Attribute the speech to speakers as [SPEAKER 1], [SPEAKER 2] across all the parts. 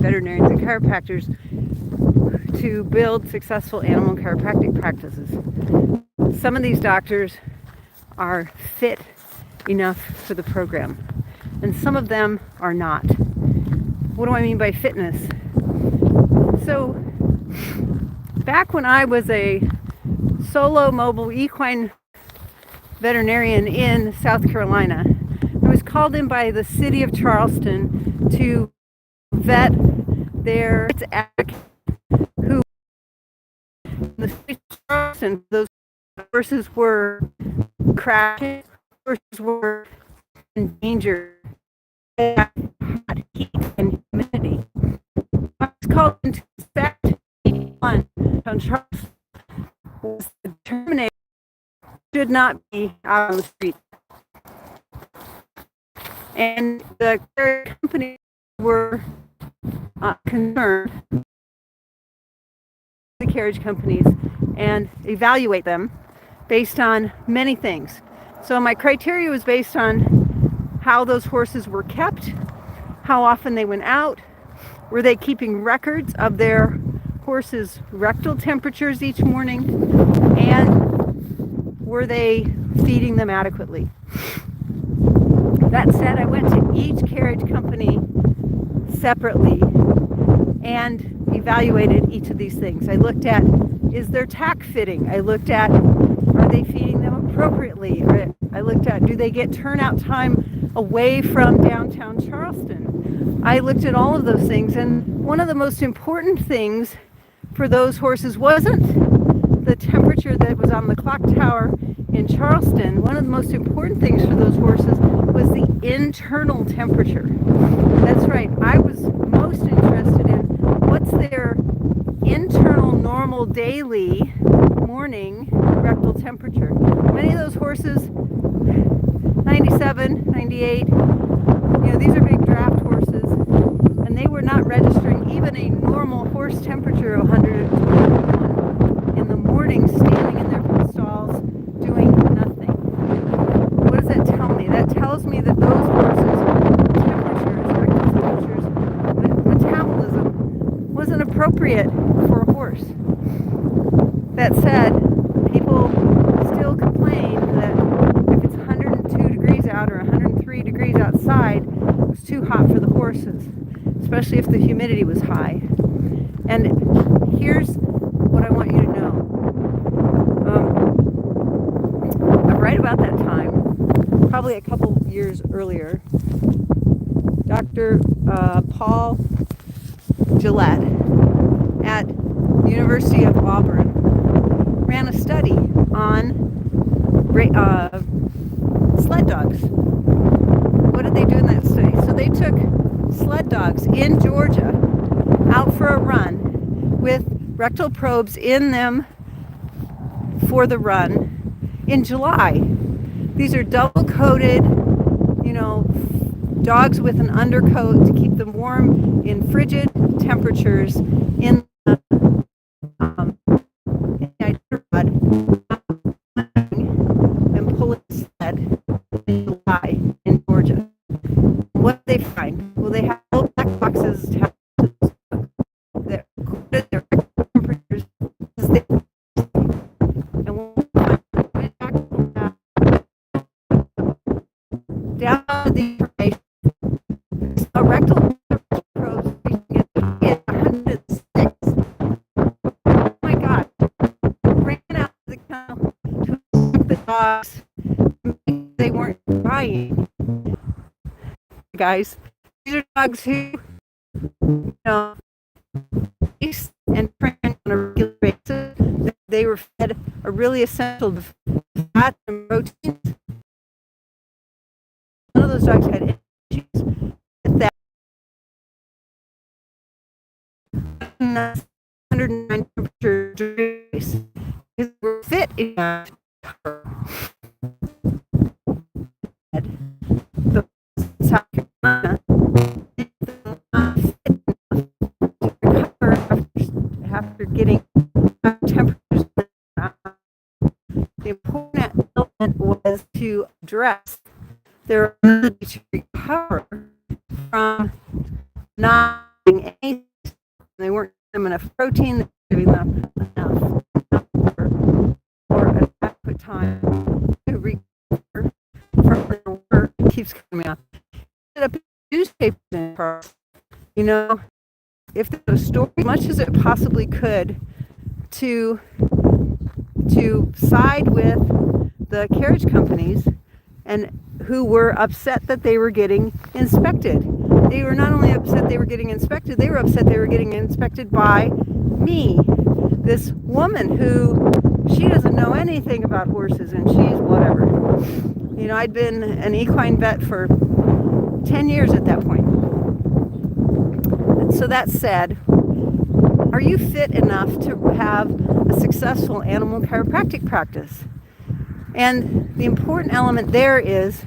[SPEAKER 1] veterinarians and chiropractors to build successful animal chiropractic practices. Some of these doctors are fit enough for the program, and some of them are not. What do I mean by fitness? So, back when I was a solo mobile equine veterinarian in South Carolina, I was called in by the city of Charleston to vet their advocate who the city of Charleston, those horses were crashing, horses were in danger, hot heat and humidity. I was called into inspect one on Charleston was determined should not be out on the street. And the carriage companies were concerned, the carriage companies, and evaluate them based on many things. So my criteria was based on how those horses were kept, how often they went out, were they keeping records of their horses' rectal temperatures each morning, and were they feeding them adequately. That said, I went to each carriage company separately and evaluated each of these things. I looked at, is their tack fitting? I looked at, are they feeding them appropriately? I looked at, do they get turnout time away from downtown Charleston? I looked at all of those things, and one of the most important things for those horses wasn't the temperature that was on the clock tower in Charleston. One of the most important things for those horses was the internal temperature. That's right, I was most interested in what's their internal normal daily morning rectal temperature. Many of those horses, 97, 98, these are big draft horses, and they were not registering even a normal horse temperature of 121 in the morning, standing in their stalls doing nothing. What does that tell me? That tells me that those horses' temperatures, rectal temperatures, metabolism wasn't appropriate for a horse. That said, people still complain that if it's 102 degrees out or 103 degrees outside, it's too hot for the horses, especially if the humidity was high. And here's what I want you to know. Right about that time, probably a couple years earlier, Dr. Paul Gillette at the University of Auburn ran a study on sled dogs. What did they do in that study? So they took sled dogs in Georgia out for a run with rectal probes in them for the run in July. These are double-coated, dogs with an undercoat to keep them warm in frigid temperatures in and pulling sled in July in Georgia. What did they find? Well, they have little black boxes that recorded their temperatures as they and went back down to the information. A rectal probes reaching at 106. Oh my God! Ran out of the kennel to look the dogs. They weren't dying. Guys, these are dogs who, eat and train on a regular basis. They were fed a really essential fat and proteins. None of those dogs had issues with that. 109 temperature degrees. They were fit enough to cover. The South Carolina after getting temperatures. The important element was to address their ability to recover from not getting any, they weren't giving them enough protein, they were giving them enough or an adequate time to recover from the work. It keeps coming out. Ended up in newspapers, you know, if there was a story, as much as it possibly could, to side with the carriage companies and who were upset that they were getting inspected. They were not only upset they were getting inspected, they were upset they were getting inspected by me, this woman who, she doesn't know anything about horses and she's whatever. You know, I'd been an equine vet for 10 years at that point. So that said, are you fit enough to have a successful animal chiropractic practice? And the important element there is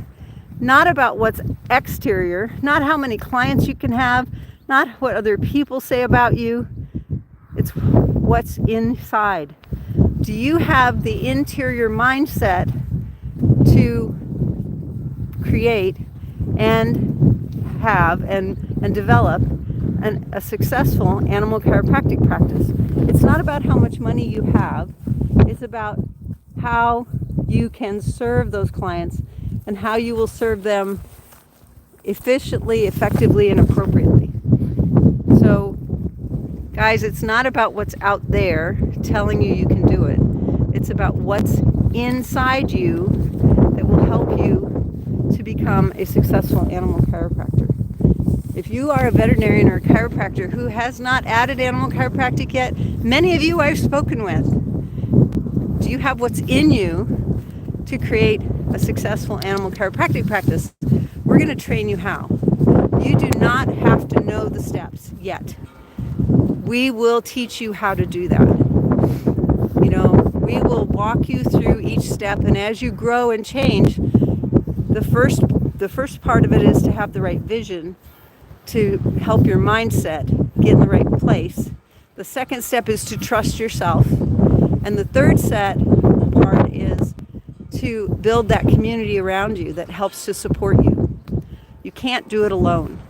[SPEAKER 1] not about what's exterior, not how many clients you can have, not what other people say about you. It's what's inside. Do you have the interior mindset to create and have and develop a successful animal chiropractic practice? It's not about how much money you have. It's about how you can serve those clients and how you will serve them efficiently, effectively, and appropriately. So, guys, it's not about what's out there telling you you can do it. It's about what's inside you that will help you to become a successful animal chiropractor. If you are a veterinarian or a chiropractor who has not added animal chiropractic yet, many of you I've spoken with, do you have what's in you to create a successful animal chiropractic practice? We're going to train you how. You do not have to know the steps yet. We will teach you how to do that. You know, we will walk you through each step, and as you grow and change, the first part of it is to have the right vision, to help your mindset get in the right place. The second step is to trust yourself. And the third part is to build that community around you that helps to support you. You can't do it alone.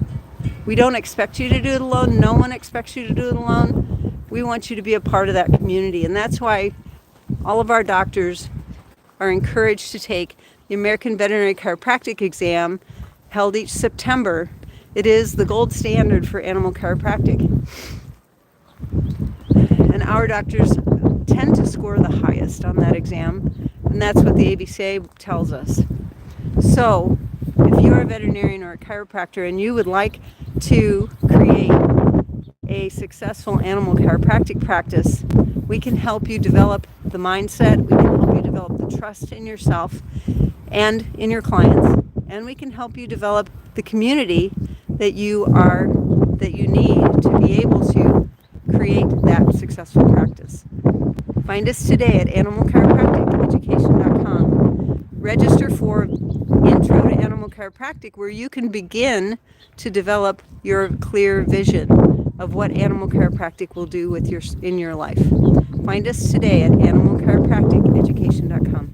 [SPEAKER 1] We don't expect you to do it alone. No one expects you to do it alone. We want you to be a part of that community. And that's why all of our doctors are encouraged to take the American Veterinary Chiropractic exam held each September. It is the gold standard for animal chiropractic. And our doctors tend to score the highest on that exam, and that's what the A.C.E.S tells us. So, if you're a veterinarian or a chiropractor and you would like to create a successful animal chiropractic practice, we can help you develop the mindset, we can help you develop the trust in yourself and in your clients, and we can help you develop the community that you need to be able to create that successful practice. Find us today at animalchiropracticeducation.com. Register for Intro to Animal Chiropractic, where you can begin to develop your clear vision of what animal chiropractic will do in your life. Find us today at animalchiropracticeducation.com.